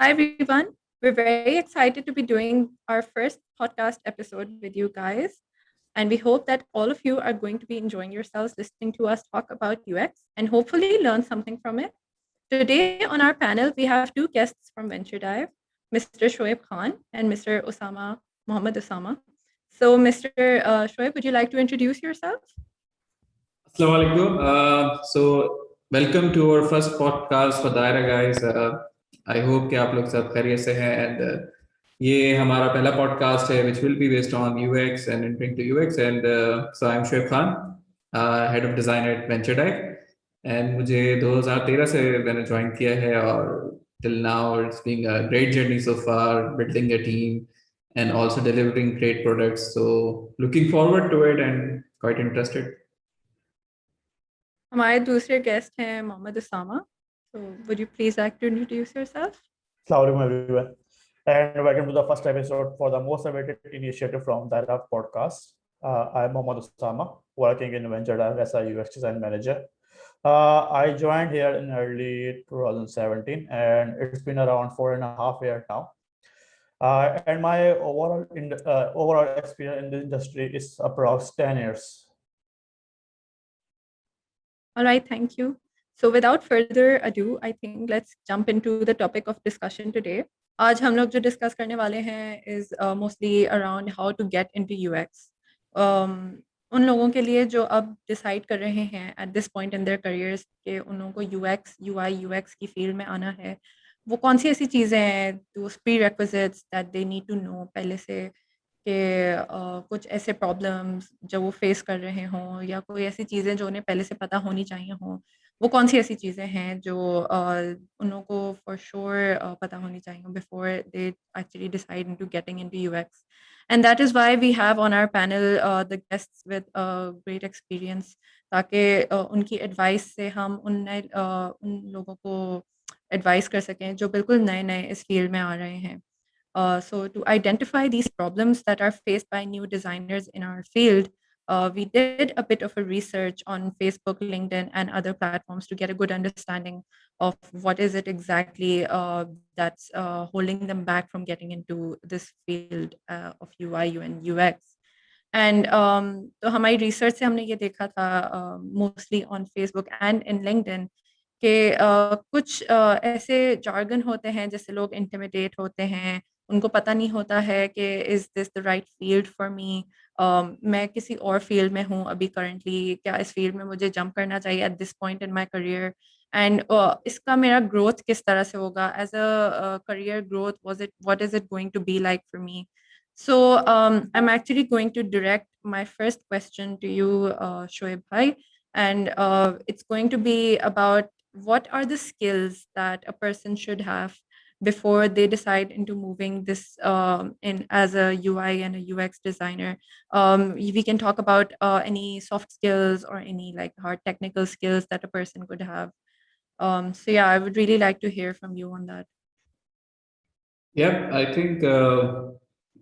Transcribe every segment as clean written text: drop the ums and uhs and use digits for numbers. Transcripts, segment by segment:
everyone. We're very excited to be doing our first podcast episode with you guys. And we hope that all of you are going to be enjoying yourselves listening to us talk about UX and hopefully learn something from it. Today on our panel, we have two guests from Venture Dive, Mr. Shoaib Khan and Mr. Osama Mohammed Osama. So, Mr. Shoaib, would you like to introduce yourself? Assalamu alaikum. Welcome to our first podcast for Daira guys. I hope कि आप लोग सब खैरियत से हैं and ये हमारा पहला podcast है which will be based on UX and entering to UX and so I'm Shoaib Khan, head of design at Venture Dive and मुझे 2013 से मैंने join किया है और till now it's been a great journey so far building a team and also delivering great products. So looking forward to it and quite interested. हमारे दूसरे guest हैं Mohammad Usama. So, would you please like to introduce yourself? Assalamu alaikum everyone, and welcome to the first episode for the most awaited initiative from Daira podcast. I am Mohammad Osama, working in Venture Dive as a UX design manager. I joined here in early 2017, and it's been around 4.5 years now. And my overall experience in the industry is approx 10 years. All right, thank you. So without further ado, I think let's jump into the topic of discussion today. आज हम लोग जो discuss करने वाले हैं is mostly around how to get into UX. उन लोगों के लिए जो अब डिसाइड कर रहे हैं at this point in their careers कि उन लोगों को UX, UI, UX की फील्ड में आना है, वो कौन सी ऐसी चीज़ें हैं, those prerequisites that they need to know पहले से कि कुछ ऐसे प्रॉब्लम्स जो वो फेस कर रहे हों या कोई ऐसी चीज़ें जो उन्हें पहले से पता होनी चाहिए हों, वो कौन सी ऐसी चीज़ें हैं जो उन लोगों को फॉर श्योर पता होनी चाहिए before they actually decide into getting into UX. And that is why we have on our panel the guests with great experience, ताकि उनकी एडवाइस से हम उन लोगों को एडवाइस कर सकें जो बिल्कुल नए नए इस फील्ड में आ रहे हैं. So to identify these problems that are faced by new designers in our field, we did a bit of a research on Facebook, LinkedIn, and other platforms to get a good understanding of what is it exactly that's holding them back from getting into this field of UI and UX. And तो हमारी research से हमने ये देखा था mostly on Facebook and in LinkedIn कि कुछ ऐसे जार्गन होते हैं जिससे लोग इंटिमिडेट होते हैं, उनको पता नहीं होता है कि is this the right field for me, मैं किसी और फील्ड में हूँ अभी करंटली, क्या इस फील्ड में मुझे जंप करना चाहिए at this point in my career, and इसका मेरा ग्रोथ किस तरह से होगा as a career growth, was it what is it going to be like for me. So I'm actually going to direct my first question to you, Shoaib bhai, and it's going to be about what are the skills that a person should have before they decide into moving this in as a UI and a UX designer. We can talk about any soft skills or any like hard technical skills that a person could have. So yeah, I would really like to hear from you on that. Yeah, I think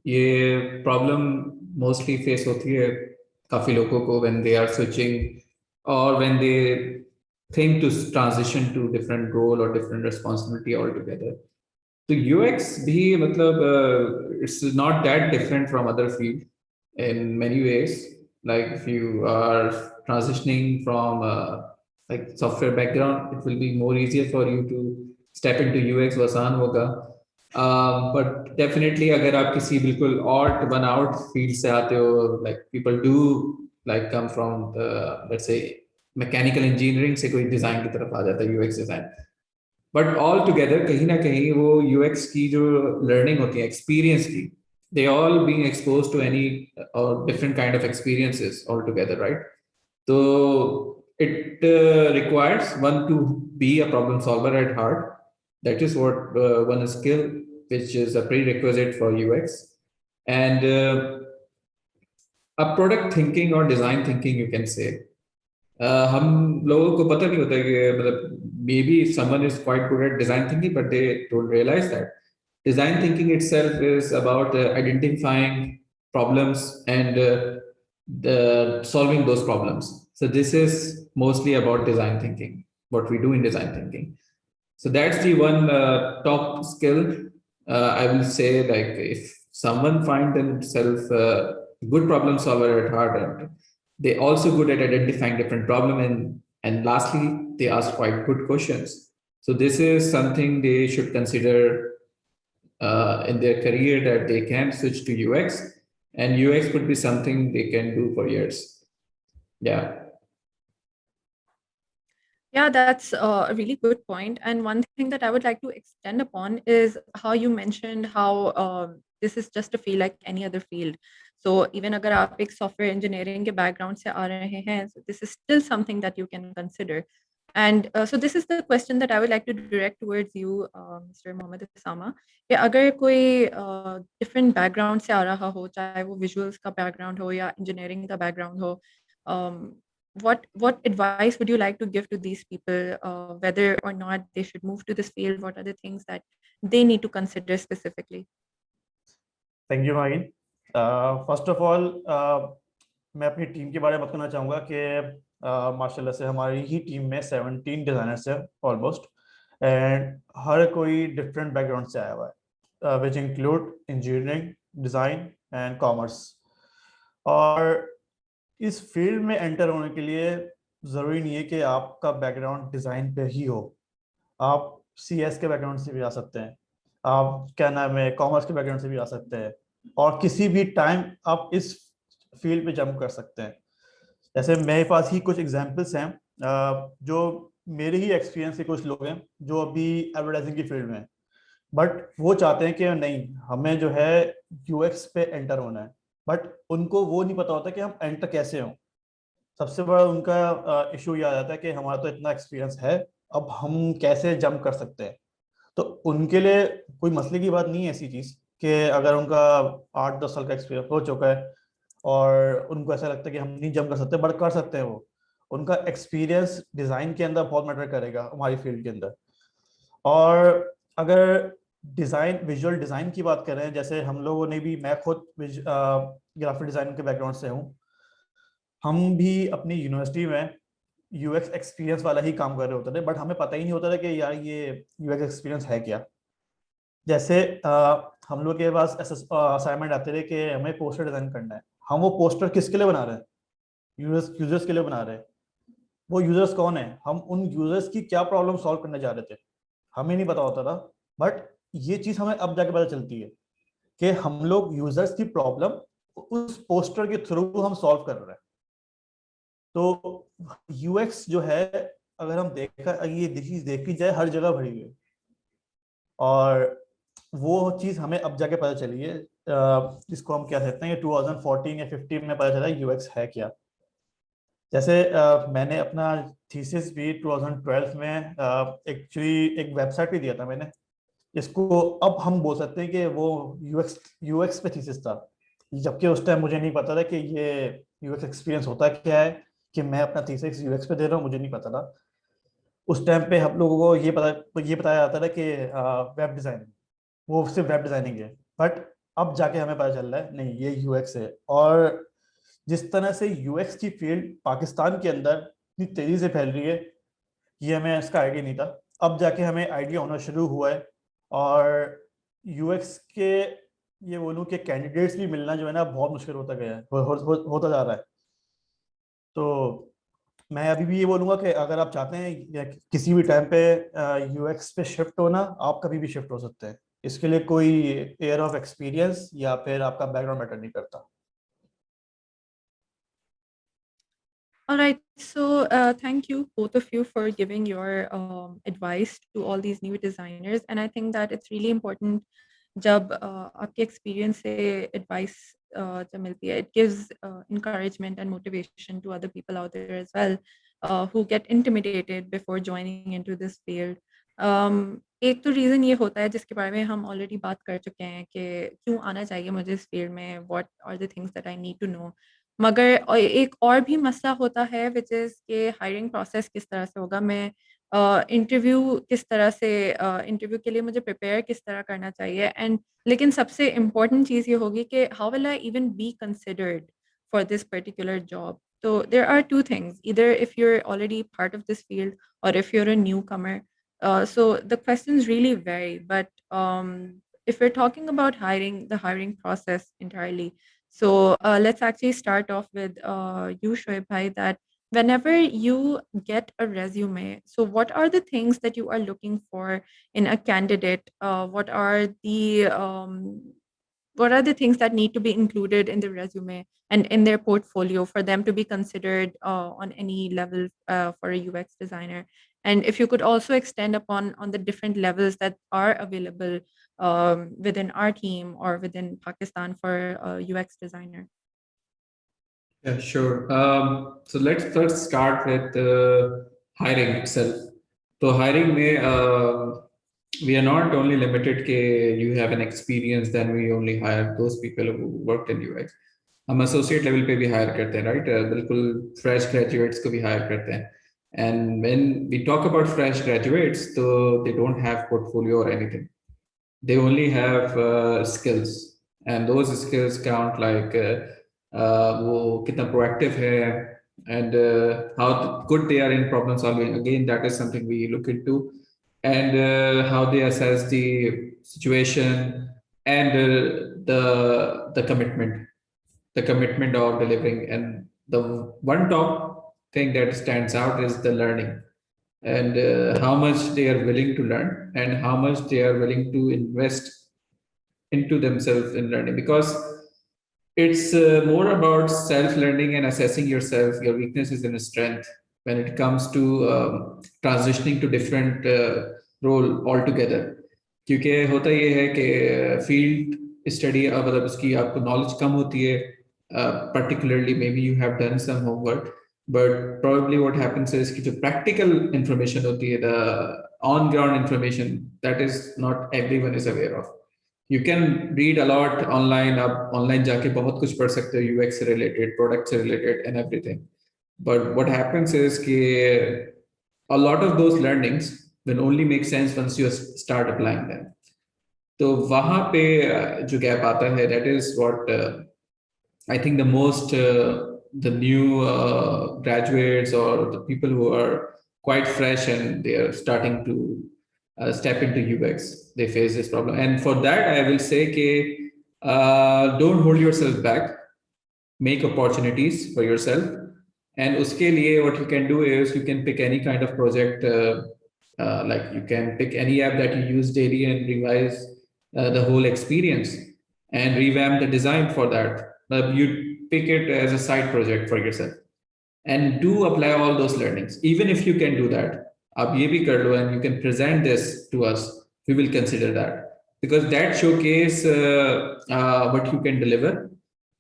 ये problem mostly face होती है काफ़ी लोगों को when they are switching or when they think to transition to different role or different responsibility altogether. तो UX भी मतलब it's not that different from other field in many ways. Like if you are transitioning from like software background, it will be more easier for you to step into UX वो आसान होगा. But definitely अगर आप किसी बिल्कुल और one out field से आते हो, like people do like come from the let's say mechanical engineering से कोई डिजाइन की तरफ आ जाता है UX design, but all together कहीं ना कहीं वो यूएक्स की जो लर्निंग होती है एक्सपीरियंस की, they all being exposed to any or different kind of experiences altogether, right? So it requires one to be a problem solver at heart. That is what one skill which is a prerequisite for UX. And a product thinking or design thinking, you can say. हम लोगों को पता नहीं होता कि मतलब maybe someone is quite good at design thinking, but they don't realize that design thinking itself is about identifying problems and solving those problems. So this is mostly about design thinking, what we do in design thinking. So that's the one top skill. I will say, like, if someone find themselves a good problem solver at heart, and they also good at identifying different problem, and lastly, they ask quite good questions. So this is something they should consider in their career, that they can switch to UX, and UX could be something they can do for years. Yeah. Yeah, that's a really good point. And one thing that I would like to extend upon is how you mentioned how this is just a field like any other field. So even agar aap ek software engineering ke background se aa rahe hain, so this is still something that you can consider. And so this is the question that I would like to direct towards you, Mr. Mohammed Osama. कि अगर कोई different background से आ रहा हो, चाहे वो visuals का background हो या engineering का background हो, um, what advice would you like to give to these people, whether or not they should move to this field? What are the things that they need to consider specifically? Thank you, Magin. First of all, मैं अपनी team के बारे में बताना चाहूँगा कि माशाल्लाह से हमारी ही टीम में 17 डिज़ाइनर्स हैं ऑलमोस्ट, एंड हर कोई डिफरेंट बैकग्राउंड से आया हुआ है, which include engineering, design and commerce. और इस फील्ड में एंटर होने के लिए ज़रूरी नहीं है कि आपका बैकग्राउंड डिज़ाइन पे ही हो, आप CS के बैकग्राउंड से भी आ सकते हैं, आप क्या नाम है कॉमर्स के बैकग्राउंड से भी आ सकते हैं, और किसी भी टाइम आप इस फील्ड पे जंप कर सकते हैं। जैसे मेरे पास ही कुछ एग्जांपल्स हैं, जो मेरे ही एक्सपीरियंस के कुछ लोग हैं जो अभी एडवर्टाइजिंग की फील्ड में हैं, बट वो चाहते हैं कि नहीं हमें जो है UX पे एंटर होना है, बट उनको वो नहीं पता होता कि हम एंटर कैसे हों। सबसे बड़ा उनका इशू ये आ जाता है कि हमारा तो इतना एक्सपीरियंस है, अब हम कैसे जंप कर सकते हैं। तो उनके लिए कोई मसले की बात नहीं है ऐसी चीज़ कि अगर उनका 8-10 साल का एक्सपीरियंस हो चुका है और उनको ऐसा लगता है कि हम नहीं जंप कर सकते, बट कर सकते हैं वो। उनका एक्सपीरियंस डिज़ाइन के अंदर बहुत मैटर करेगा हमारी फील्ड के अंदर। और अगर डिज़ाइन विजुअल डिज़ाइन की बात करें, जैसे हम लोगों ने भी, मैं खुद ग्राफिक डिज़ाइन के बैकग्राउंड से हूँ, हम भी अपनी यूनिवर्सिटी में UX एक्सपीरियंस वाला ही काम कर रहे होते थे, बट हमें पता ही नहीं होता था कि यार ये UX एक्सपीरियंस है क्या। जैसे हम लोग के पास असाइनमेंट आते थे कि हमें पोस्टर डिज़ाइन करना है, हम वो पोस्टर किसके लिए बना रहे हैं? यूजर्स के लिए बना रहे हैं। वो यूजर्स कौन है? हम उन यूजर्स की क्या प्रॉब्लम सॉल्व करने जा रहे थे, हमें नहीं पता होता था। बट ये चीज़ हमें अब जाके पता चलती है कि हम लोग यूजर्स की प्रॉब्लम उस पोस्टर के थ्रू हम सॉल्व कर रहे हैं। तो UX जो है, अगर हम ये चीज़ देखी जाए, हर जगह भरी हुई है, और वो चीज़ हमें अब जाके पता चली है। इसको हम क्या कहते हैं, 2014 या 15 में पता चला UX है क्या। जैसे मैंने अपना थीसिस भी 2012 में एक्चुअली एक वेबसाइट पे दिया था मैंने, इसको अब हम बोल सकते हैं कि वो UX पे थीसिस था, जबकि उस टाइम मुझे नहीं पता था कि ये UX एक्सपीरियंस होता क्या है, कि मैं अपना थीसिस UX पे दे रहा हूँ, मुझे नहीं पता था। उस टाइम पे हम लोगों को ये बताया जाता था कि वेब डिज़ाइनिंग, वो सिर्फ वेब डिज़ाइनिंग है, बट अब जाके हमें पता चल रहा है नहीं ये UX है। और जिस तरह से UX की फील्ड पाकिस्तान के अंदर इतनी तेज़ी से फैल रही है, ये हमें इसका आइडिया नहीं था, अब जाके हमें आइडिया होना शुरू हुआ है। और UX के ये बोलूँ कि कैंडिडेट्स भी मिलना जो है ना बहुत मुश्किल होता गया है, होता जा रहा है। तो मैं अभी भी ये बोलूँगा कि अगर आप चाहते हैं या किसी भी टाइम पे UX पे शिफ्ट होना, आप कभी भी शिफ्ट हो सकते हैं। इसके लिए कोई एयर ऑफ एक्सपीरियंस या फिर आपका बैकग्राउंड मैटर नहीं करता। All right. So thank you, both of you, for giving your advice to all these new designers. And I think that it's really important जब आपके एक्सपीरियंस से एडवाइस जब मिलती है, it gives encouragement and motivation to other people out there as well who get intimidated before joining into this field. एक तो reason ये होता है जिसके बारे में हम ऑलरेडी बात कर चुके हैं कि क्यों आना चाहिए मुझे इस फील्ड में, what are the things that I need to know. मगर एक और भी मसला होता है विच इज़ के हायरिंग प्रोसेस किस तरह से होगा, मैं इंटरव्यू किस तरह से इंटरव्यू के लिए मुझे प्रिपेयर किस तरह करना चाहिए, एंड लेकिन सबसे इम्पोर्टेंट चीज़ ये होगी कि how will I even be considered for this particular job. तो there are two things, either if you're already part of this field or if you're a newcomer, So the questions really vary, but if we're talking about hiring, the hiring process entirely, so let's actually start off with you, Shoaib bhai, that whenever you get a resume, so what are the things that you are looking for in a candidate? What are the things that need to be included in the resume and in their portfolio for them to be considered on any level for a UX designer? And if you could also extend upon on the different levels that are available within our team or within Pakistan for a UX designer. Yeah, sure. So let's first start with hiring itself. So hiring may we are not only limited ke you have an experience, then we only hire those people who worked in UX. हम associate level पे भी hire करते हैं, right? बिल्कुल fresh graduates को भी hire करते हैं. And when we talk about fresh graduates, so they don't have portfolio or anything. They only have skills, and those skills count like वो कितना proactive है, and how good they are in problem solving. Again, that is something we look into, and how they assess the situation, and the commitment of delivering. And the one top thing that stands out is the learning, and how much they are willing to learn, and how much they are willing to invest into themselves in learning, because it's more about self-learning and assessing yourself, your weaknesses and strength when it comes to transitioning to different role altogether. क्योंकि होता ये है कि field study मतलब उसकी आपको knowledge कम होती है, particularly maybe you have done some homework, but probably what happens is कि जो practical information होती है, the on ground information, that is not everyone is aware of. You can read a lot online. आप online जाके बहुत कुछ पढ़ सकते हो UX से related, product से related and everything. But what happens is कि a lot of those learnings will only make sense once you start applying them. तो वहाँ पे जो gap आता है, that is what I think the most the new graduates or the people who are quite fresh and they are starting to step into UX, they face this problem. And for that, I will say, don't hold yourself back, make opportunities for yourself. And uske liye, what you can do is you can pick any kind of project, like you can pick any app that you use daily and revise the whole experience and revamp the design for that. You pick it as a side project for yourself and do apply all those learnings. Even if you can do that, आप ये भी कर लो and you can present this to us, we will consider that, because that showcase what you can deliver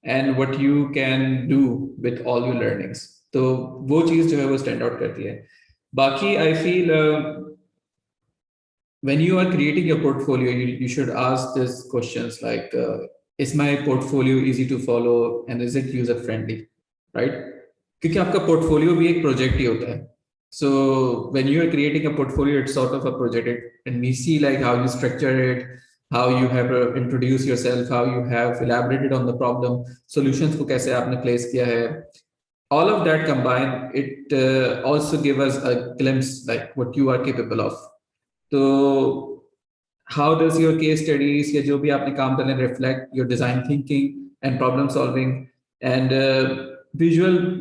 and what you can do with all your learnings. तो वो चीज जो है वो stand out करती है. बाकी I feel when you are creating your portfolio, you should ask these questions like, is my portfolio easy to follow and is it user friendly, right? क्योंकि आपका portfolio भी एक project ही होता है. So when you are creating a portfolio, it's sort of a project, and we see like how you structure it, how you have introduced yourself, how you have elaborated on the problem, solutions को कैसे आपने place किया है. All of that combined, it also give us a glimpse like what you are capable of. So how does your case studies या जो भी आपने काम करने reflect your design thinking and problem solving, and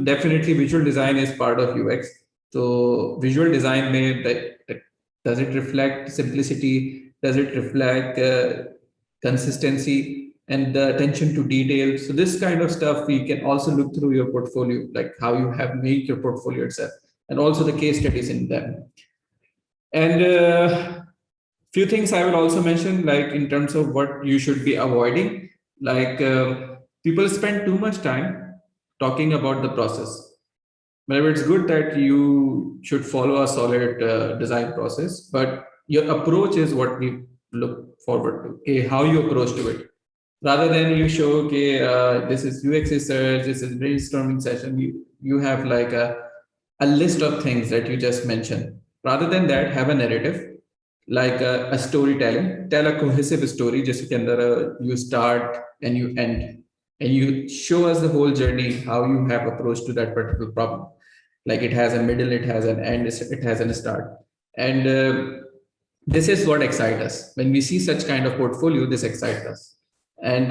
definitely visual design is part of UX. So visual design may does it reflect simplicity? Does it reflect consistency and the attention to detail? So this kind of stuff we can also look through your portfolio, like how you have made your portfolio itself, and also the case studies in them. And few things I will also mention, like in terms of what you should be avoiding, like people spend too much time talking about the process. But it's good that you should follow a solid design process, but your approach is what we look forward to. Okay, how you approach to it, rather than you show, okay, this is UX research, this is brainstorming session. You have like a list of things that you just mentioned. Rather than that, have a narrative, like a storytelling. Tell a cohesive story, just you start and you end, and you show us the whole journey, how you have approached to that particular problem. Like it has a middle, it has an end, it has a start. And this is what excites us. When we see such kind of portfolio, this excites us. And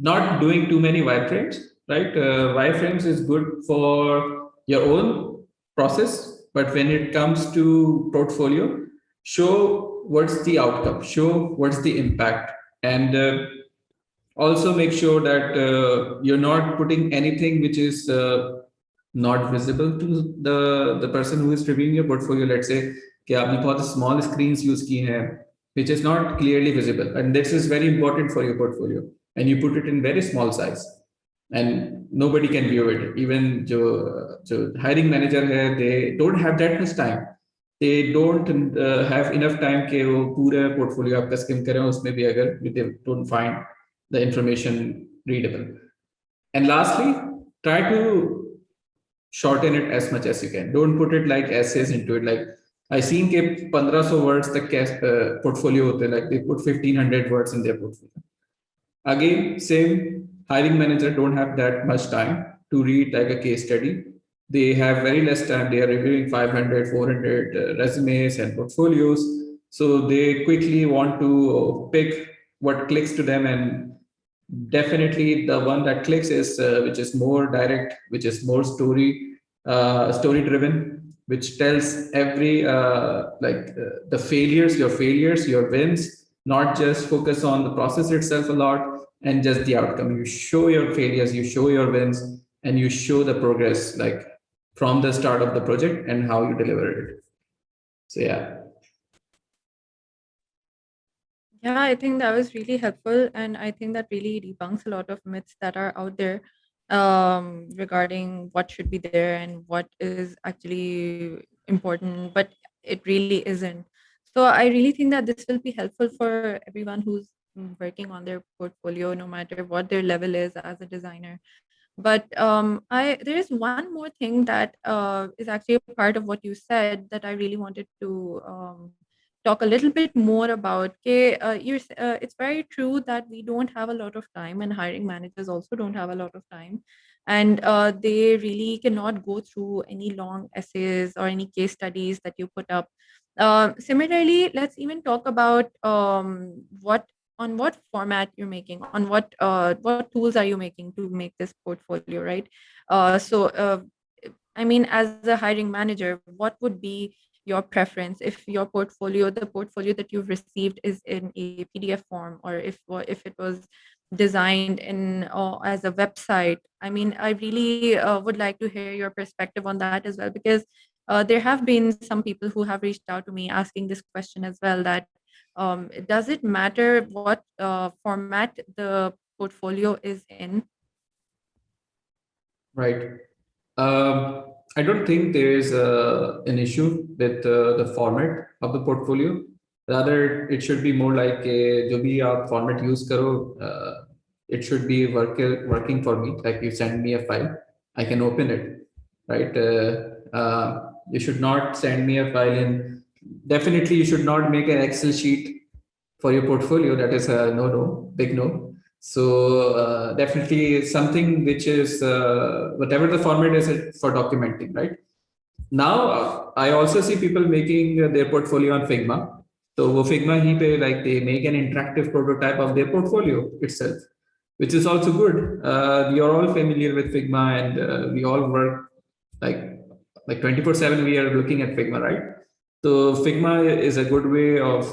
not doing too many wireframes, right? Wireframes is good for your own process, but when it comes to portfolio, show what's the outcome, show what's the impact, and also make sure that you're not putting anything which is not visible to the person who is reviewing your portfolio. Let's say कि आपने बहुत small screens use की हैं, which is not clearly visible, and this is very important for your portfolio, and you put it in very small size, and nobody can view it. Even जो hiring manager है, they don't have that much time. They don't have enough time कि वो पूरा portfolio आपका skim करें, उसमें भी अगर they don't find the information readable. And lastly, try to shorten it as much as you can. Don't put it like essays into it. Like I seen के 1500 words तक portfolio होते हैं, like they put 1500 words in their portfolio. Again, same, hiring manager don't have that much time to read like a case study. They have very less time. They are reviewing 500, 400 resumes and portfolios. So they quickly want to pick what clicks to them, and definitely the one that clicks is which is more direct, which is more story driven, which tells every the failures, your wins, not just focus on the process itself a lot and just the outcome. You show your failures, you show your wins, and you show the progress, like from the start of the project and how you delivered it. So yeah. Yeah, I think that was really helpful, and I think that really debunks a lot of myths that are out there regarding what should be there and what is actually important, but it really isn't. So I really think that this will be helpful for everyone who's working on their portfolio, no matter what their level is as a designer. But I there is one more thing that is actually a part of what you said that I really wanted to talk a little bit more about. Okay, it's very true that we don't have a lot of time, and hiring managers also don't have a lot of time, and they really cannot go through any long essays or any case studies that you put up. Similarly, let's even talk about what format you're making, on what tools are you making to make this portfolio, right? So I mean, as a hiring manager, what would be your preference if the portfolio that you've received is in a PDF form, or if it was designed in as a website? I mean, I really would like to hear your perspective on that as well, because there have been some people who have reached out to me asking this question as well, that does it matter what format the portfolio is in? Right. I don't think there is an issue with the format of the portfolio. Rather, it should be more like जो भी आप format use करो, it should be working for me. Like you send me a file, I can open it, right? You should not send me a file in. Definitely, you should not make an Excel sheet for your portfolio. That is a no, big no. So definitely something which is whatever the format is for documenting, right? Now I also see people making their portfolio on Figma. So वो Figma ही पे like they make an interactive prototype of their portfolio itself, which is also good. We are all familiar with Figma, and we all work like 24/7. We are looking at Figma, right? So Figma is a good way of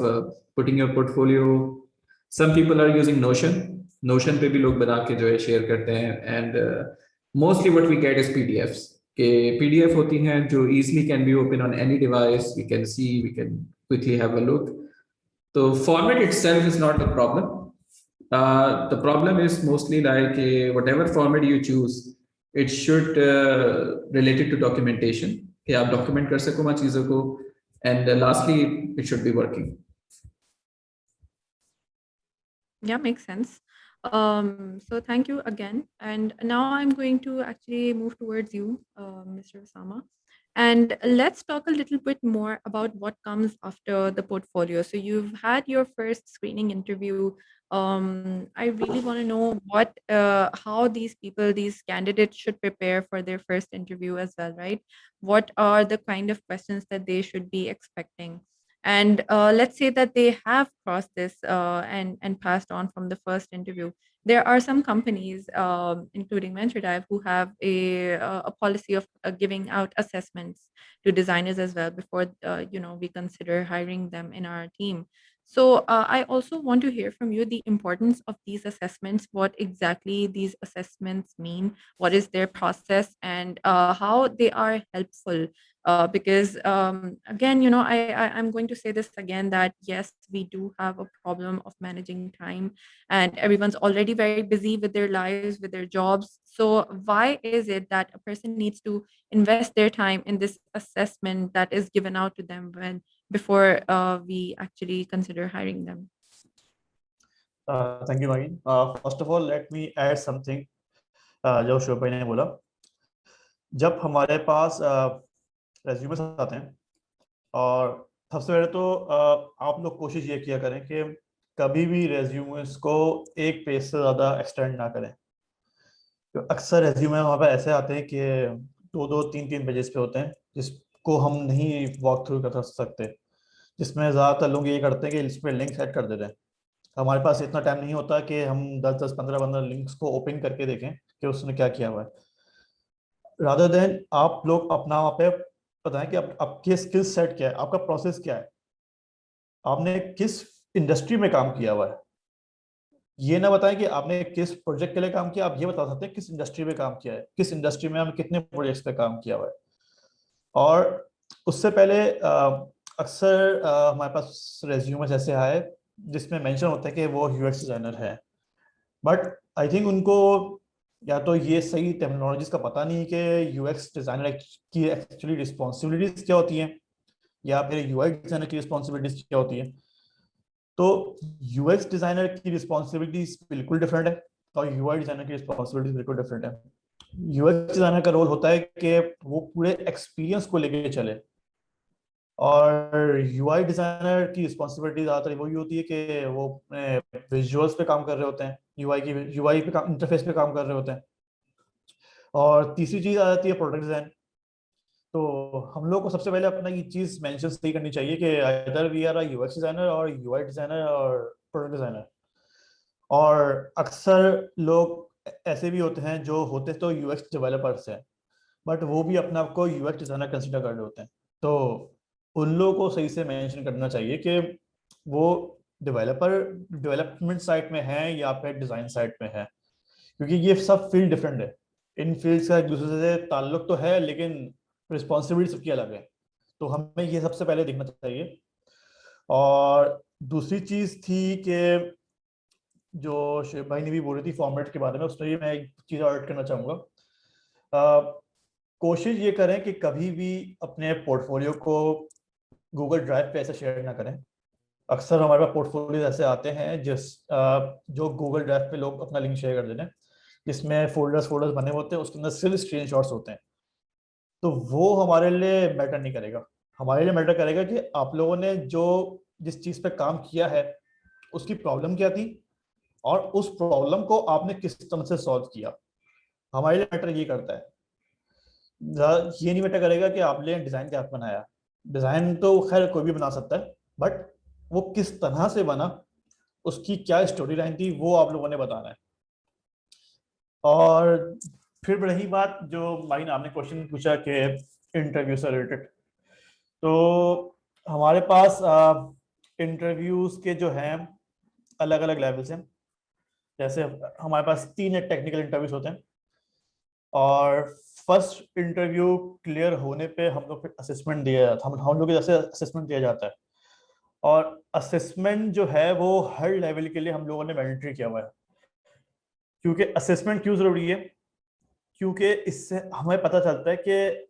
putting your portfolio. Some people are using Notion पे भी लोग बना के जो है share करते हैं, and mostly what we get is PDFs. के PDF होती हैं जो easily can be open on any device. We can see, we can quickly have a look. So format itself is not the problem. The problem is mostly like whatever format you choose, it should relate it to documentation. कि आप document कर सको चीजों को, and lastly, it should be working. Yeah, makes sense. So thank you again. And now I'm going to actually move towards you, Mr. Osama. And let's talk a little bit more about what comes after the portfolio. So you've had your first screening interview. I really want to know how these candidates should prepare for their first interview as well, right? What are the kind of questions that they should be expecting? And let's say that they have crossed this and passed on from the first interview. There are some companies, including VentureDive, who have a policy of giving out assessments to designers as well before we consider hiring them in our team. So I also want to hear from you the importance of these assessments, what exactly these assessments mean, what is their process, and how they are helpful. Because again, I'm going to say this again, that yes, we do have a problem of managing time, and everyone's already very busy with their lives, with their jobs. So why is it that a person needs to invest their time in this assessment that is given out to them when before we actually consider hiring them? Thank you, Magin. First of all, let me add something जो शिव भाई ने बोला. जब हमारे पास resumes आते हैं, और सबसे पहले तो आप लोग कोशिश ये किया करें कि कभी भी रेज्यूमेस को एक पेज से ज़्यादा एक्सटेंड ना करें. तो अक्सर रेज्यूमे वहाँ पे ऐसे आते हैं कि 2-2, 3-3 पेजेस पे होते हैं, जिसको हम नहीं वॉक थ्रू कर सकते, जिसमें ज़्यादातर लोग ये करते हैं कि इस पर लिंक ऐड कर देते हैं. हमारे पास इतना टाइम नहीं होता कि हम 10-10, 15-15 लिंक्स को ओपन करके देखें कि उसने क्या किया हुआ है. रादर देन आप लोग अपना वहाँ पे बताएं कि आपके स्किल सेट क्या है, आपका प्रोसेस क्या है, आपने किस इंडस्ट्री में काम किया हुआ है. ये ना बताएं कि आपने किस प्रोजेक्ट के लिए काम किया, आप ये बता सकते हैं किस इंडस्ट्री में काम किया है, किस इंडस्ट्री में आपने कितने प्रोजेक्ट्स पे काम किया हुआ है. और उससे पहले अक्सर हमारे पास रेज्यूमे ऐसे आए जिसमें मेंशन होता है कि वो यूएक्स डिजाइनर है, बट आई थिंक उनको या तो ये सही टेक्नोलॉजीज का पता नहीं है कि यूएक्स डिजाइनर की एक्चुअली रिस्पॉन्सिबिलिटीज क्या होती हैं, या फिर यूआई डिजाइनर की रिस्पॉन्सिबिलिटीज क्या होती है. तो यूएक्स डिजाइनर की रिस्पॉन्सिबिलिटीज बिल्कुल डिफरेंट है और यूआई डिजाइनर की रिस्पॉन्सिबिलिटीज बिल्कुल डिफरेंट है. यूएक्स डिजाइनर का रोल होता है कि वो पूरे एक्सपीरियंस को लेके चले, और यूआई डिजाइनर की रिस्पॉन्सिबिलिटी ज़्यादातर वही होती है कि वो अपने विजुअल्स पे काम कर रहे होते हैं, यूआई पे इंटरफेस पे काम कर रहे होते हैं. और तीसरी चीज़ आ जाती है प्रोडक्ट डिजाइन. तो हम लोग को सबसे पहले अपना ये चीज़ मेंशन सही करनी चाहिए कि either we are a UX designer और यूआई डिजाइनर और प्रोडक्ट डिजाइनर. और अक्सर लोग ऐसे भी होते हैं जो होते तो यूएक्स डेवलपर्स हैं, बट वो भी अपने आप को यूएक्स डिजाइनर कंसिडर कर रहे होते हैं. तो उन लोगों को सही से मेंशन करना चाहिए कि वो डेवलपमेंट साइड में है या फिर डिजाइन साइड में है, क्योंकि ये सब फील्ड डिफरेंट है. इन फील्ड्स का एक दूसरे से ताल्लुक तो है, लेकिन रिस्पॉन्सिबिलिटी सबकी अलग है. तो हमें ये सबसे पहले देखना चाहिए. और दूसरी चीज थी कि जो शिव भाई ने भी बोली थी फॉर्मेट के बारे में, उसमें भी मैं एक चीज ऐड करना चाहूँगा. कोशिश ये करें कि कभी भी अपने पोर्टफोलियो को गूगल ड्राइव पे ऐसे शेयर ना करें. अक्सर हमारे पास पोर्टफोलियो ऐसे आते हैं जो गूगल ड्राइव पे लोग अपना लिंक शेयर कर देते हैं, जिसमें फोल्डर्स बने होते हैं, उसके अंदर सिर्फ स्क्रीनशॉट्स होते हैं. तो वो हमारे लिए मैटर नहीं करेगा. हमारे लिए मैटर करेगा कि आप लोगों ने जिस चीज़ पे काम किया है उसकी प्रॉब्लम क्या थी, और उस प्रॉब्लम को आपने किस तरह से सॉल्व किया. हमारे लिए मैटर ये करता है. ये नहीं मैटर करेगा कि आपने डिजाइन क्या बनाया. डिजाइन तो खैर कोई भी बना सकता है, बट वो किस तरह से बना, उसकी क्या स्टोरी लाइन थी, वो आप लोगों ने बताना है. और फिर रही बात जो माइन आपने क्वेश्चन पूछा कि इंटरव्यू से रिलेटेड, तो हमारे पास इंटरव्यूज के जो हैं अलग अलग लेवल्स हैं. जैसे हमारे पास 3 टेक्निकल इंटरव्यूज होते हैं, और फर्स्ट इंटरव्यू क्लियर होने पे हम लोग असेसमेंट दिया जाता है. हम लोग जैसे असेसमेंट दिया जाता है, और असेसमेंट जो है वो हर लेवल के लिए हम लोगों ने मैंडेटरी किया हुआ है. क्योंकि असेसमेंट क्यों जरूरी है? क्योंकि इससे हमें पता चलता है कि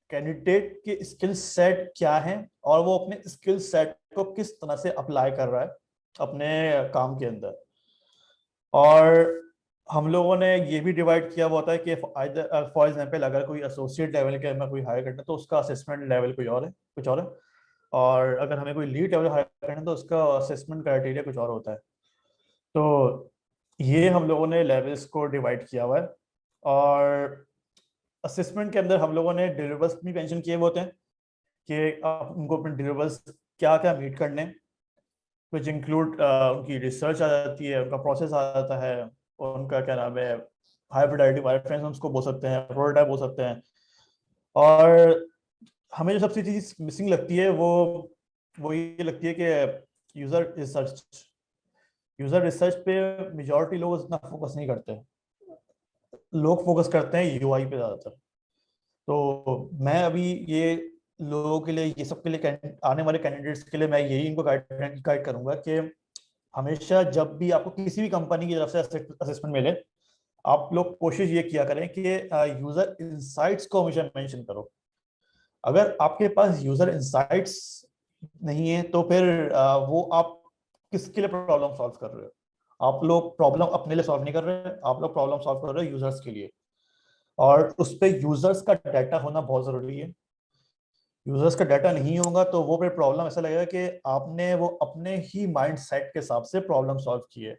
कैंडिडेट के स्किल सेट क्या है, और वो अपने स्किल सेट को किस तरह से अप्लाई कर रहा है अपने काम के अंदर. और हम लोगों ने ये भी डिवाइड किया हुआ होता है कि फॉर एग्जांपल अगर कोई एसोसिएट लेवल के हमें कोई हायर करना है तो उसका असेसमेंट लेवल कुछ और है, और अगर हमें कोई लीड लेवल हायर करना है तो उसका असेसमेंट क्राइटेरिया कुछ और होता है. तो ये हम लोगों ने लेवल्स को डिवाइड किया हुआ है. और असेसमेंट के अंदर हम लोगों ने डिलीवर्स भी मेंशन किए हुए होते हैं कि आप उनको अपने डिलीवर्स क्या क्या मीट करने, विच इंक्लूड उनकी रिसर्च आ जाती है, उनका प्रोसेस आ जाता है, और उनका क्या नाम है, हाई फिडेलिटी वायरफ्रेम्स हम उसको बोल सकते हैं, प्रोटोटाइप बोल सकते हैं। और हमें जो सबसे चीज मिसिंग लगती है वो ये लगती है कि यूजर रिसर्च पे मेजॉरिटी लोग इतना फोकस नहीं करते, लोग फोकस करते हैं यूआई पे ज्यादातर। तो मैं अभी ये लोगों के लिए, ये सब के लिए, आने वाले कैंडिडेट्स के लिए मैं यही इनको गाइड करूंगा कि हमेशा जब भी आपको किसी भी कंपनी की तरफ से असेसमेंट मिले, आप लोग कोशिश ये किया करें कि यूजर इंसाइट्स को हमेशा मेंशन करो। अगर आपके पास यूजर इंसाइट्स नहीं है तो फिर वो आप किसके लिए प्रॉब्लम सॉल्व कर रहे हो? आप लोग प्रॉब्लम अपने लिए सॉल्व नहीं कर रहे, आप लोग प्रॉब्लम सॉल्व कर रहे हो यूजर्स के लिए। और उस पे यूजर्स का डाटा होना बहुत जरूरी है। यूजर्स का डाटा नहीं होगा तो वो फिर प्रॉब्लम ऐसा लगेगा कि आपने वो अपने ही माइंड सेट के हिसाब से प्रॉब्लम सॉल्व की है,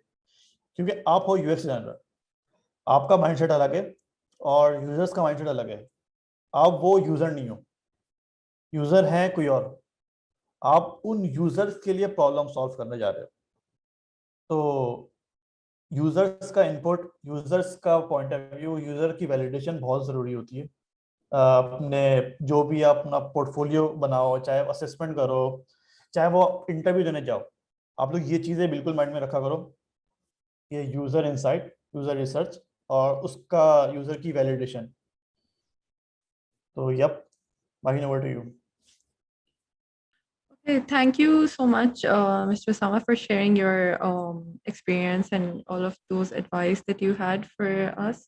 क्योंकि आप हो यूएक्स डिजाइनर, आपका माइंडसेट अलग है और यूजर्स का माइंडसेट अलग है। आप वो यूजर नहीं हो, यूजर है कोई और, आप उन यूजर्स के लिए प्रॉब्लम सॉल्व करने जा रहे हो। तो यूजर्स का इनपुट, यूजर्स का पॉइंट ऑफ व्यू, यूजर की वैलिडेशन बहुत ज़रूरी होती है। अपने जो भी आप अपना पोर्टफोलियो बनाओ, चाहे असेसमेंट करो, चाहे वो इंटरव्यू देने जाओ, आप लोग ये चीज़ें बिल्कुल माइंड में रखा करो, ये यूजर इंसाइट, यूजर रिसर्च और उसका यूजर की वैलिडेशन। तो yup, Mahi, over to you. Okay, thank you so much, Mr. Sama, for sharing your experience and all of those advice that you had for us.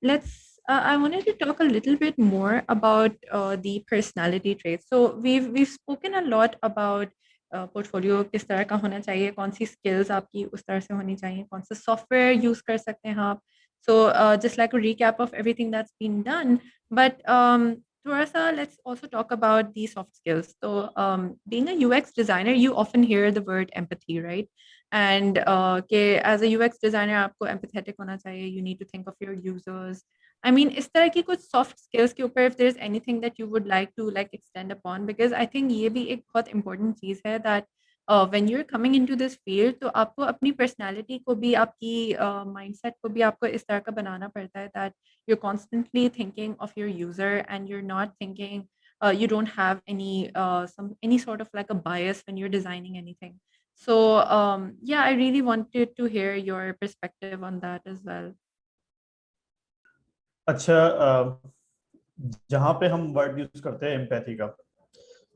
Let's. I wanted to talk a little bit more about the personality traits. So we've spoken a lot about portfolio किस तरह का होना चाहिए, कौन सी skills आपकी उस तरह से होनी चाहिए, कौन सा software use कर सकते हैं आप. So just like a recap of everything that's been done, but Turasa, let's also talk about the soft skills. So, being a UX designer, you often hear the word empathy, right? And as a UX designer, आपको empathetic होना चाहिए. You need to think of your users. I mean, इस तरह की कुछ soft skills के ऊपर, if there's anything that you would like to like extend upon, because I think ये भी एक बहुत important चीज़ है that when you're coming into this field, तो आपको अपनी personality को भी, आपकी mindset को भी आपको इस तरह का बनाना पड़ता है that you're constantly thinking of your user and you're not thinking, you don't have any sort of like a bias when you're designing anything. So yeah, I really wanted to hear your perspective on that as well. अच्छा, जहाँ पे हम word use करते हैं empathy का,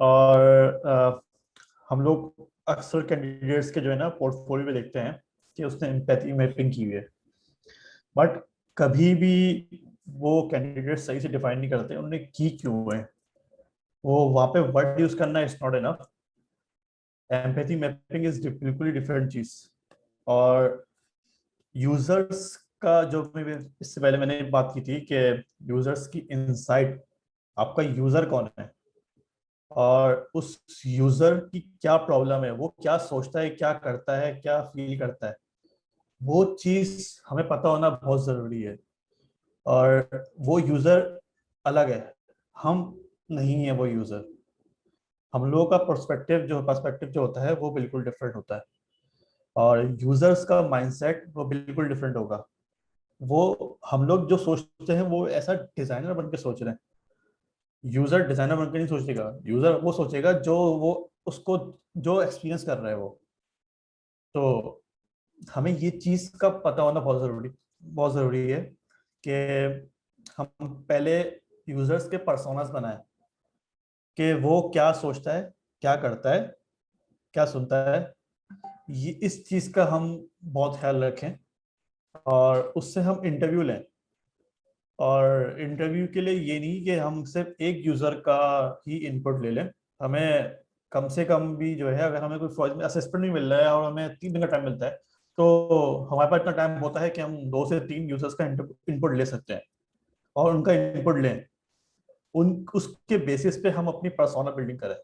और हम लोग अक्सर कैंडिडेट्स के जो है ना पोर्टफोलियो में देखते हैं कि उसने एम्पैथी मैपिंग की हुई है, बट कभी भी वो कैंडिडेट सही से डिफाइन नहीं करते उन्होंने की क्यों है। वो वहाँ पे वर्ड यूज करना is not enough, empathy mapping is बिल्कुल डिफरेंट चीज। और यूजर्स का जो इससे पहले मैंने बात की थी कि यूजर्स की इनसाइट, आपका यूजर कौन है और उस यूजर की क्या प्रॉब्लम है, वो क्या सोचता है, क्या करता है, क्या फील करता है, वो चीज हमें पता होना बहुत जरूरी है। और वो यूजर अलग है, हम नहीं है वो यूजर। हम लोगों का पर्सपेक्टिव जो होता है वो बिल्कुल डिफरेंट होता है, और यूजर्स का माइंडसेट वो बिल्कुल डिफरेंट होगा। वो हम लोग जो सोचते हैं वो ऐसा डिजाइनर बन के सोच रहे हैं, यूजर डिजाइनर बन के नहीं सोचेगा। यूजर वो सोचेगा जो वो उसको जो एक्सपीरियंस कर रहा है वो। तो हमें ये चीज का पता होना बहुत जरूरी है कि हम पहले यूजर्स के पर्सोनास बनाएं कि वो क्या सोचता है, क्या करता है, क्या सुनता है। ये इस चीज का हम बहुत ख्याल रखें और उससे हम इंटरव्यू लें। और इंटरव्यू के लिए ये नहीं कि हम सिर्फ एक यूजर का ही इनपुट ले लें, हमें कम से कम भी जो है, अगर हमें कोई असेसमेंट नहीं मिल रहा है और हमें 3 दिन का टाइम मिलता है, तो हमारे पास इतना टाइम होता है कि हम 2 से 3 यूजर्स का इनपुट ले सकते हैं और उनका इनपुट लें। उसके बेसिस पे हम अपनी पर्सोना बिल्डिंग करें।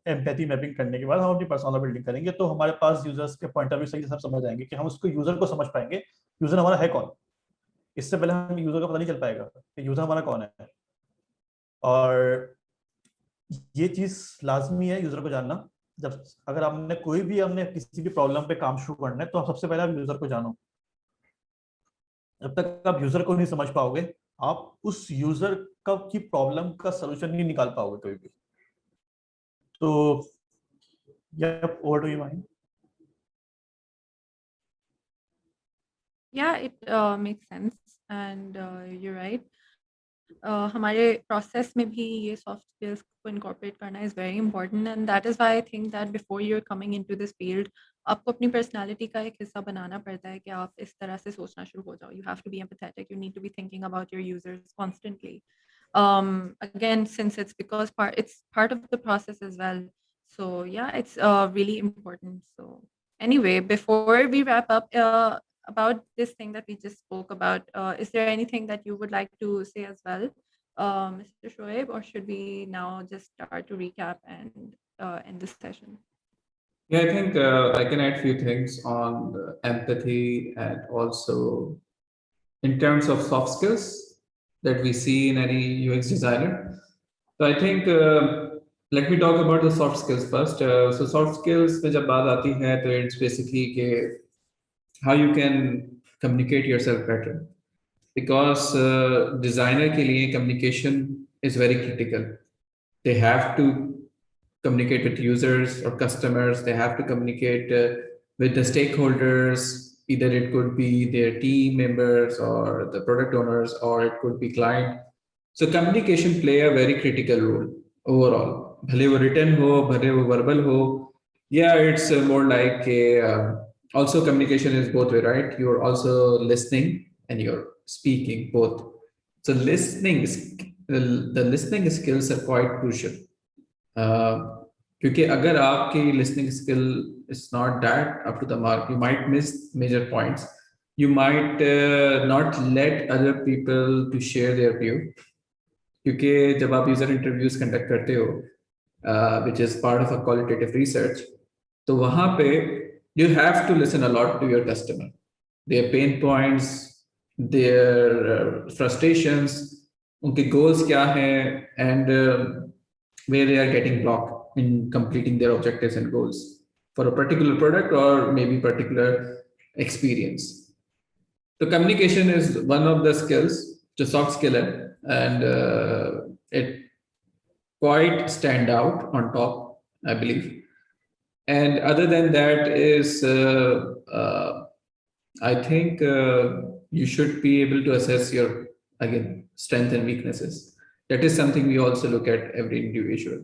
एम्पैथी मैपिंग करने के बाद हम अपनी पर्सोना बिल्डिंग करेंगे, तो हमारे पास यूजर्स के पॉइंट ऑफ व्यू सही से सब समझ आएंगे कि हम उसको यूजर को समझ पाएंगे, यूजर हमारा है कौन। इससे पहले हम यूजर का पता नहीं चल पाएगा कि यूजर हमारा कौन है। और ये चीज लाजमी है यूजर को जानना। जब अगर हमने किसी भी प्रॉब्लम पे काम शुरू करना है तो सबसे पहले आप यूजर को जानो। जब तक आप यूजर को नहीं समझ पाओगे, आप उस यूजर का की प्रॉब्लम का सोल्यूशन नहीं निकाल पाओगे कभी भी। तो ओवर टू यू माइन। Yeah, it makes sense, and you're right. हमारे प्रोसेस में भी ये सॉफ्ट स्किल्स को इनकॉर्पोरेट करना is very important, and that is why I think that before you are coming into this field आपको अपनी personality का एक हिस्सा बनाना पड़ता है कि आप इस तरह से सोचना शुरू हो जाओ. You have to be empathetic, you need to be thinking about your users constantly. Again, since it's because it's part of the process as well. So yeah, it's really important. So anyway, before we wrap up, about this thing that we just spoke about, is there anything that you would like to say as well, Mr. Shoaib, or should we now just start to recap and end this session? Yeah, I think I can add few things on empathy and also in terms of soft skills that we see in any UX designer. So I think let me talk about the soft skills first. So soft skills में जब बात आती है तो it's basically के how you can communicate yourself better, because designer के लिए communication is very critical. They have to communicate with users or customers. They have to communicate with the stakeholders. Either it could be their team members or the product owners, or it could be client. So communication play a very critical role overall. Bhale wo written ho, bhale wo verbal ho. Yeah, it's more like also communication is both way, right? You're also listening and you're speaking both. So the listening skills are quite crucial. क्योंकि अगर आपकी listening skill is not that up to the mark, you might miss major points, you might not let other people to share their view. क्योंकि जब आप user interviews conduct करते हो which is part of a qualitative research, तो वहाँ पे you have to listen a lot to your customer, their pain points, their frustrations, उनके goals क्या हैं, and where they are getting blocked in completing their objectives and goals for a particular product or maybe particular experience. So communication is one of the skills, the soft skill, and it quite stand out on top, I believe. And other than that is, I think you should be able to assess your, again, strengths and weaknesses. That is something we also look at every individual.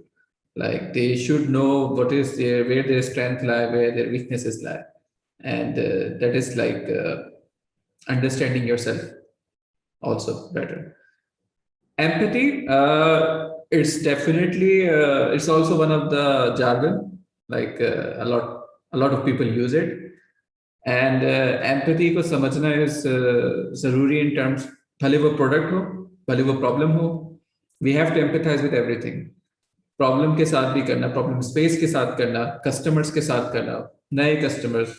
Like they should know what is where their strength lie, where their weaknesses lie, and that is like understanding yourself also better. Empathy, it's definitely it's also one of the jargon. Like a lot of people use it, and empathy को समझना is ज़रूरी in terms, भले वो product हो, भले वो problem हो. We have to empathize with everything. Problem के साथ भी करना, प्रॉब्लम स्पेस के साथ करना, कस्टमर्स के साथ करना, नए customers,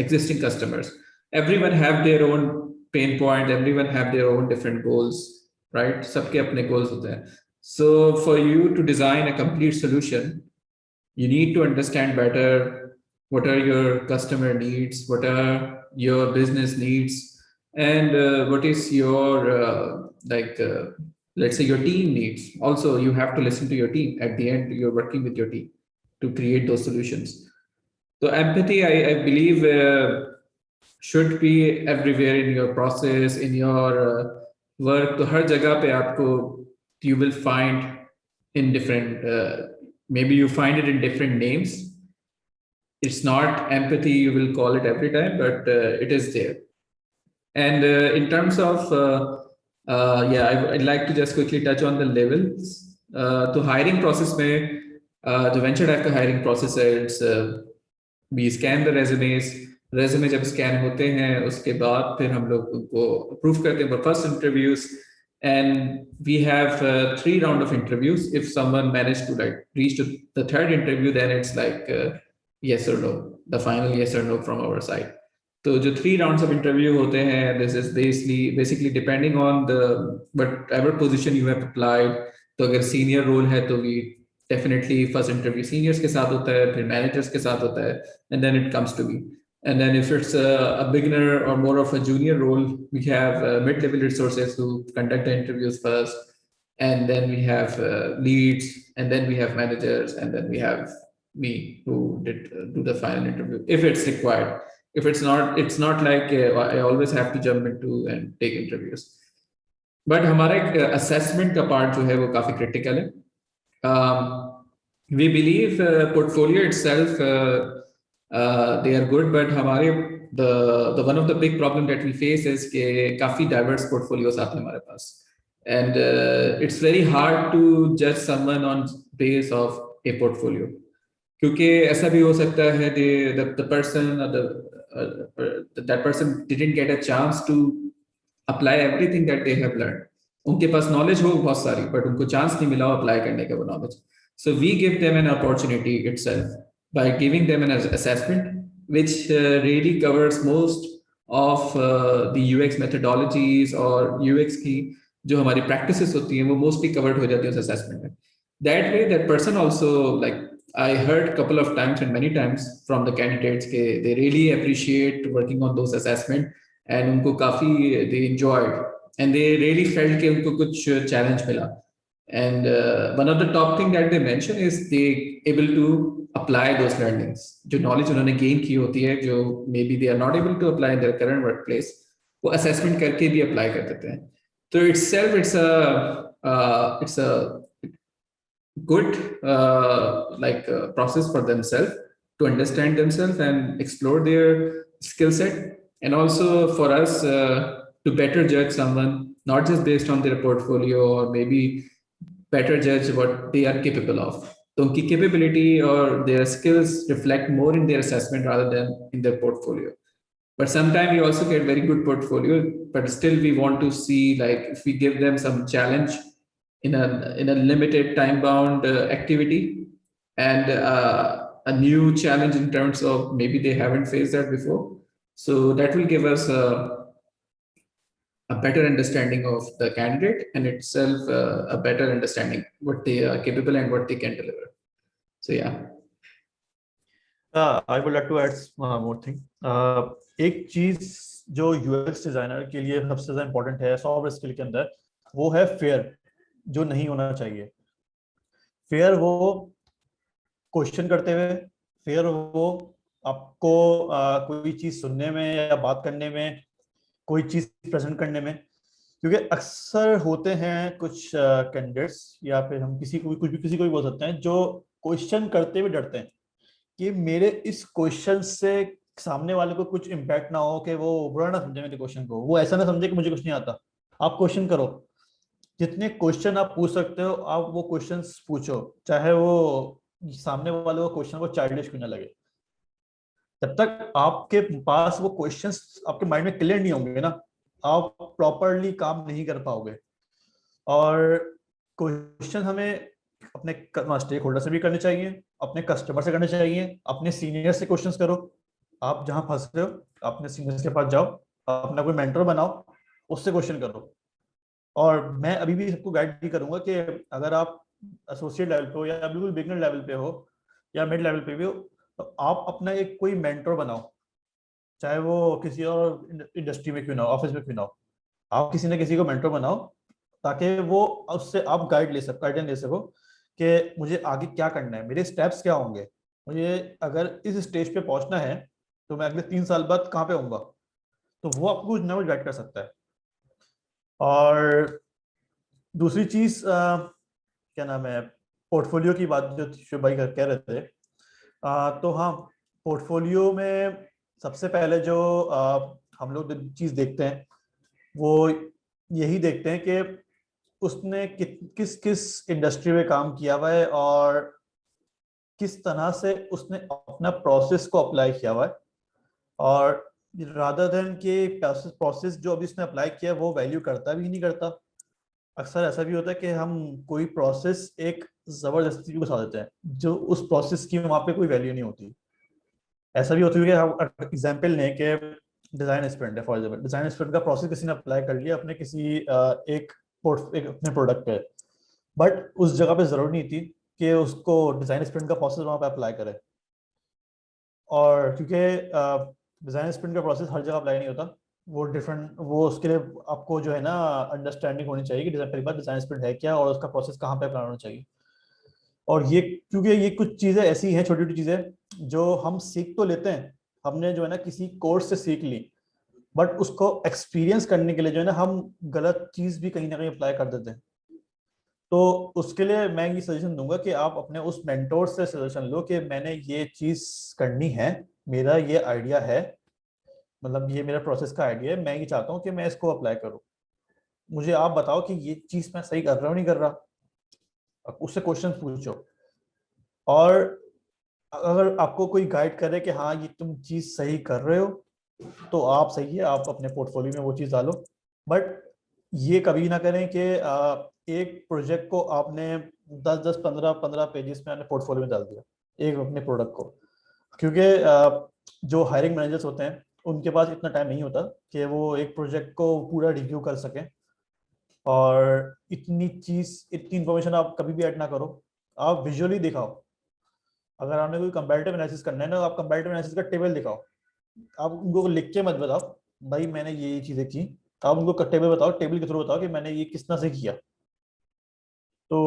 existing customers. Everyone have their own pain point, everyone have their own different goals, right? सबके अपने goals होते हैं. So for you to design a complete solution, you need to understand better what are your customer needs, what are your business needs, and what is your let's say your team needs. Also, you have to listen to your team. At the end, you're working with your team to create those solutions. So empathy, I believe, should be everywhere in your process, in your work. तो हर जगह पे आपको you will find in different, maybe you find it in different names. It's not empathy, you will call it every time, but it is there. And in terms of I'd like to just quickly touch on the levels. तो hiring process में जो venture type का hiring process है, it's we scan the resumes. Resume जब scan होते हैं उसके बाद फिर हम लोग उनको approve करते हैं for first interviews, and we have 3 rounds of interviews. If someone managed to like reach to the 3rd interview, then it's like yes or no, the final yes or no from our side. तो जो 3 rounds of interview होते हैं, this is basically depending on the whatever position you have applied, तो अगर senior role है तो we definitely first interview seniors के साथ होता है, फिर मैनेजर्स के साथ होता है, and then it comes to me. And then if it's a beginner or more of a junior role, we have mid-level resources who conduct the interviews first, and then we have leads, and then we have managers, and then we have me who do the final interview if it's required. If it's not like I always have to jump into and take interviews. But हमारा एक assessment का part जो है वो काफी critical है. We believe portfolio itself they are good, but हमारे the one of the big problem that we face is कि काफी diverse portfolios आते हैं हमारे पास, and it's very hard to judge someone on base of a portfolio, क्योंकि ऐसा भी हो सकता है the person or that person didn't get a chance to apply everything that they have learned. उनके पास knowledge हो बहुत सारी, but उनको chance नहीं मिला apply करने का वो knowledge. So we give them an opportunity itself by giving them an assessment which really covers most of the UX methodologies or UX की जो हमारी practices होती हैं वो mostly covered हो जाती है उस assessment में. That way that person also, like I heard a couple of times and many times from the candidates के they really appreciate working on those assessment and उनको काफी they enjoyed and they really felt कि उनको कुछ challenge मिला. And one of the top thing that they mention is they able to apply those learnings. जो knowledge उन्होंने gain की होती है, जो maybe they are not able to apply in their current workplace, वो assessment करके भी apply कर देते हैं. So itself it's a good process for themselves to understand themselves and explore their skill set, and also for us to better judge someone not just based on their portfolio, or maybe better judge what they are capable of. So उनकी capability or their skills reflect more in their assessment rather than in their portfolio. But sometimes we also get very good portfolio, but still we want to see, like, if we give them some challenge in a limited time bound activity, and a new challenge in terms of maybe they haven't faced that before. So that will give us a better understanding of the candidate and itself a better understanding what they are capable and what they can deliver. So yeah. I would like to add more thing. एक चीज जो UX designer के लिए सबसे ज्यादा important है soft skill के अंदर, वो है फेयर, जो नहीं होना चाहिए. फेयर वो क्वेश्चन करते हुए, फेयर वो आपको कोई चीज सुनने में या बात करने में, कोई चीज प्रेजेंट करने में. क्योंकि अक्सर होते हैं कुछ कैंडिडेट्स, या फिर हम किसी को भी बोल सकते हैं, जो क्वेश्चन करते हुए डरते हैं कि मेरे इस क्वेश्चन से सामने वाले को कुछ इम्पैक्ट ना हो, कि वो बुरा ना समझे मेरे क्वेश्चन को, वो ऐसा ना समझे कि मुझे कुछ नहीं आता. आप क्वेश्चन करो, जितने क्वेश्चन आप पूछ सकते हो आप वो क्वेश्चंस पूछो, चाहे वो सामने वाले को क्वेश्चन को चाइल्डिश क्यों ना लगे. जब तक आपके पास वो क्वेश्चंस आपके माइंड में क्लियर नहीं होंगे ना, आप प्रॉपरली काम नहीं कर पाओगे. और क्वेश्चन हमें अपने स्टेक होल्डर से भी करने चाहिए, अपने कस्टमर से करने चाहिए, अपने सीनियर से क्वेश्चंस करो. आप जहां फंस रहे हो अपने सीनियर्स के पास जाओ, अपना कोई मेंटर बनाओ, उससे क्वेश्चन करो. और मैं अभी भी सबको गाइड भी करूंगा कि अगर आप एसोसिएट लेवल पे हो, या बिल्कुल बिगिनर लेवल पे हो, या मिड लेवल पे भी हो, तो आप अपना एक कोई मेंटर बनाओ, चाहे वो किसी और इंडस्ट्री में क्यों ना हो, ऑफिस में क्यों ना हो. आप किसी न किसी को मेंटर बनाओ, ताकि वो उससे आप गाइडेंस ले सको कि मुझे आगे क्या करना है, मेरे स्टेप्स क्या होंगे, मुझे अगर इस स्टेज पे पहुंचना है तो मैं अगले 3 साल बाद कहाँ पे होऊंगा. तो वो आपको कुछ ना कुछ गाइड कर सकता है. और दूसरी चीज क्या नाम है, पोर्टफोलियो की बात जो शिव भाई कह रहे थे, तो हाँ, पोर्टफोलियो में सबसे पहले जो हम लोग चीज देखते हैं वो यही देखते हैं कि उसने किस किस इंडस्ट्री में काम किया हुआ है और किस तरह से उसने अपना प्रोसेस को अप्लाई किया हुआ है. और रादर देन के प्रोसेस जो अभी उसने अप्लाई किया वो वैल्यू करता भी नहीं करता. अक्सर ऐसा भी होता है कि हम कोई प्रोसेस एक जबरदस्ती भी बता देते हैं, जो उस प्रोसेस की वहाँ पे कोई वैल्यू नहीं होती. ऐसा भी होता है कि हम एग्जांपल लें कि डिजाइन स्प्रिंट है, फॉर एग्जांपल डिजाइन स्प्रिंट का प्रोसेस किसी ने अप्लाई कर लिया अपने किसी एक अपने प्रोडक्ट पे, बट उस जगह पे जरूरी नहीं थी कि उसको डिजाइन स्प्रिंट का प्रोसेस वहां पे अप्लाई करे। और क्योंकि डिजाइन स्प्रिंट का प्रोसेस हर जगह अप्लाई नहीं होता, वो डिफरेंट, वो उसके लिए आपको जो है ना अंडरस्टैंडिंग होनी चाहिए कि डिजाइन, पहली बात डिजाइन स्प्रिंट है क्या और उसका प्रोसेस कहाँ पे अप्लाई होना चाहिए। और ये क्योंकि ये कुछ चीजें ऐसी हैं, छोटी छोटी चीजें जो हम सीख तो लेते हैं, हमने जो है ना किसी कोर्स से सीख ली, बट उसको एक्सपीरियंस करने के लिए जो है ना हम गलत चीज भी कहीं ना कहीं अप्लाई कर देते हैं। तो उसके लिए मैं ये सजेशन दूंगा कि आप अपने उस मेंटोर से सजेशन लो कि मैंने ये चीज करनी है, मेरा ये आइडिया है, मतलब ये मेरा प्रोसेस का आइडिया है, मैं ये चाहता हूँ कि मैं इसको अप्लाई करूँ, मुझे आप बताओ कि ये चीज मैं सही कर रहा हूँ नहीं कर रहा। अब उससे क्वेश्चन पूछो, और अगर आपको कोई गाइड करे कि हाँ ये तुम चीज सही कर रहे हो, तो आप सही है, आप अपने पोर्टफोलियो में वो चीज डालो। बट ये कभी ना करें कि एक प्रोजेक्ट को आपने 10-10 15-15 पेजेस में अपने पोर्टफोलियो में डाल दिया, एक अपने प्रोडक्ट को। क्योंकि जो हायरिंग मैनेजर्स होते हैं उनके पास इतना टाइम नहीं होता कि वो एक प्रोजेक्ट को पूरा रिव्यू कर सकें, और इतनी इंफॉर्मेशन आप कभी भी ऐड ना करो, आप विजुअली दिखाओ। अगर आपने कोई कंपैरेटिव एनालिसिस करना है ना, आप कंपैरेटिव एनालिसिस का टेबल दिखाओ, आप उनको लिख के मत बताओ भाई मैंने ये चीजें की, आप उनको टेबल बताओ, टेबल के थ्रू बताओ कि मैंने ये किस तरह से किया। तो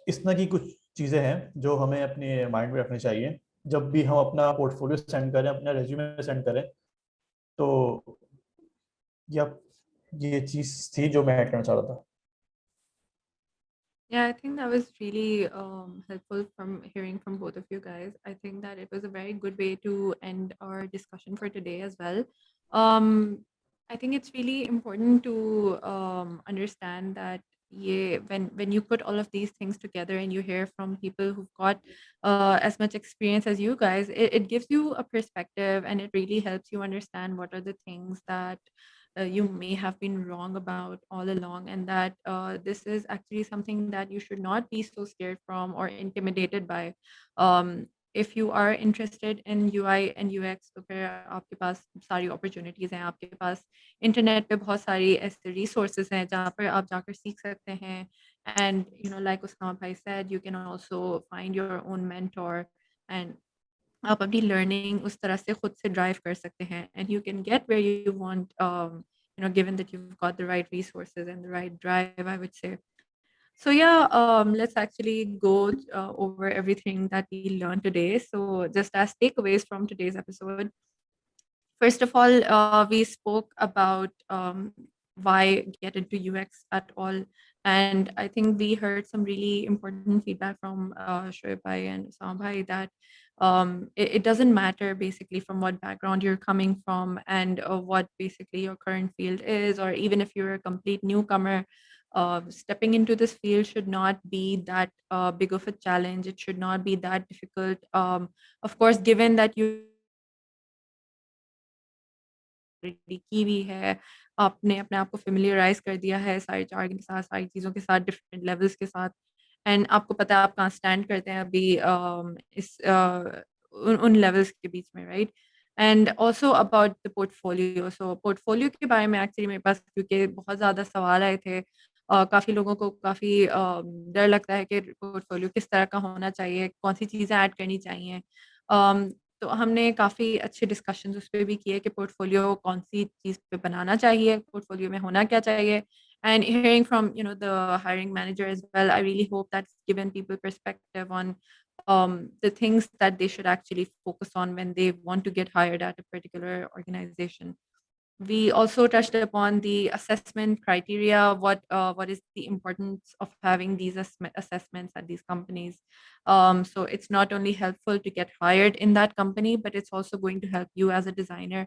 इस तरह की कुछ चीजें हैं जो हमें अपने माइंड में रखनी चाहिए जब भी हम अपना पोर्टफोलियो सेंड करें, अपना रेज्यूमे सेंड करें। तो या ये चीज थी जो मैं ऐड करना चाह रहा था। Yeah, I think that was really helpful from hearing from both of you guys. I think that it was a very good way to end our discussion for today as well. Um, I think it's really important to understand that yeah, when you put all of these things together and you hear from people who've got as much experience as you guys, it gives you a perspective and it really helps you understand what are the things that you may have been wrong about all along, and that this is actually something that you should not be so scared from or intimidated by. If you are interested in UI and UX, तो फिर आपके पास सारी opportunities हैं, आपके पास internet पे बहुत सारी ऐसे resources हैं जहाँ पर आप जाकर सीख सकते हैं. And you know, like Usama bhai said, you can also find your own mentor, and आप अपनी लर्निंग उस तरह से खुद से ड्राइव कर सकते हैं, and you can get where you want, you know, given that you've got the right resources and the right drive, I would say. So yeah, let's actually go over everything that we learned today. So just as takeaways from today's episode, first of all, we spoke about why get into UX at all. And I think we heard some really important feedback from Shoaib bhai and Usama bhai that it doesn't matter basically from what background you're coming from and what basically your current field is, or even if you're a complete newcomer, stepping into this field should not be that big of a challenge. It should not be that difficult. Of course, given that you already की हुई है, आपने अपने आप को फ़ैमिलियराइज़ कर दिया है सारे jargon के साथ, सारी चीज़ों के साथ, डिफरेंट लेवल्स के साथ, एंड आपको पता है आप कहाँ स्टैंड करते हैं अभी इस उन उन लेवल्स के बीच में, right? And also about the portfolio, so portfolio के बारे में एक्चुअली मेरे पास क्योंकि बहुत ज़्यादा सवाल आए थे, काफ़ी लोगों को काफ़ी डर लगता है कि पोर्टफोलियो किस तरह का होना चाहिए, कौन-सी चीज़ें ऐड करनी चाहिए। अम, तो हमने काफ़ी अच्छे डिस्कशंस उस पे भी किए कि पोर्टफोलियो कौन-सी चीज़ पे बनाना चाहिए, पोर्टफोलियो में होना क्या चाहिए। And hearing from, you know, the hiring manager as well, I really hope that's given people perspective on the things that they should actually focus on when they want to get hired at a particular organization. We also touched upon the assessment criteria. What is the importance of having these assessments at these companies? So it's not only helpful to get hired in that company, but it's also going to help you as a designer.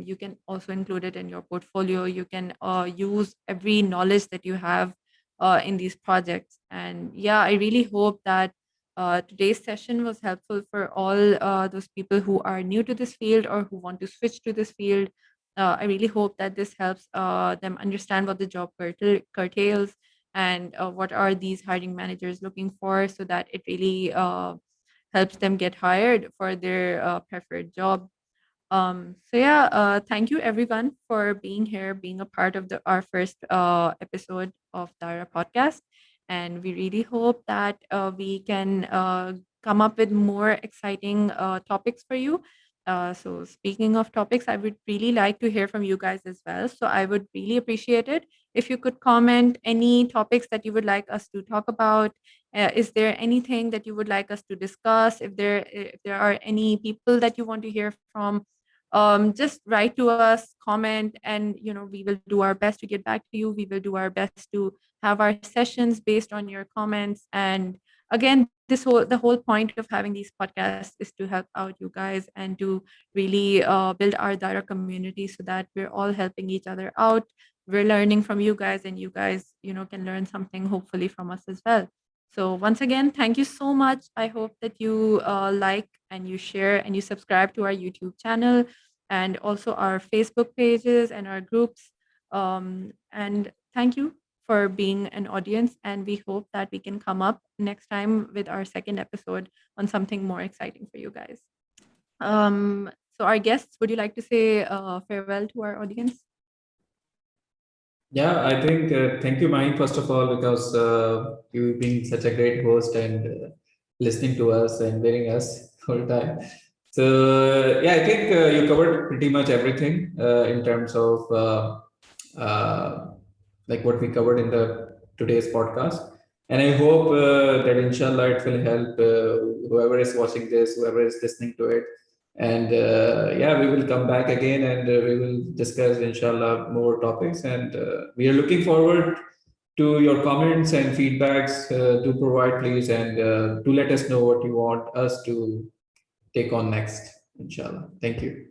You can also include it in your portfolio. You can use every knowledge that you have in these projects. And yeah, I really hope that today's session was helpful for all those people who are new to this field or who want to switch to this field. I really hope that this helps them understand what the job curtails, and what are these hiring managers looking for, so that it really helps them get hired for their preferred job. So yeah, thank you everyone for being here, being a part of our first episode of Dara podcast. And we really hope that we can come up with more exciting topics for you. So speaking of topics, I would really like to hear from you guys as well. So I would really appreciate it if you could comment any topics that you would like us to talk about. Is there anything that you would like us to discuss? If there are any people that you want to hear from, just write to us, comment, and we will do our best to get back to you. We will do our best to have our sessions based on your comments. And again, the whole point of having these podcasts is to help out you guys and to really build our Daira community so that we're all helping each other out. We're learning from you guys, and you guys can learn something hopefully from us as well. So once again, thank you so much. I hope that you like and you share and you subscribe to our YouTube channel and also our Facebook pages and our groups. And thank you for being an audience. And we hope that we can come up next time with our second episode on something more exciting for you guys. So our guests, would you like to say farewell to our audience? Yeah, I think thank you, Mike, first of all, because you being such a great host and listening to us and bearing us all the time. So yeah, I think you covered pretty much everything in terms of like what we covered in the today's podcast. And I hope that inshallah it will help whoever is watching this, whoever is listening to it. And yeah, we will come back again and we will discuss inshallah more topics. And we are looking forward to your comments and feedbacks. Do provide, please, and do let us know what you want us to take on next, inshallah. Thank you.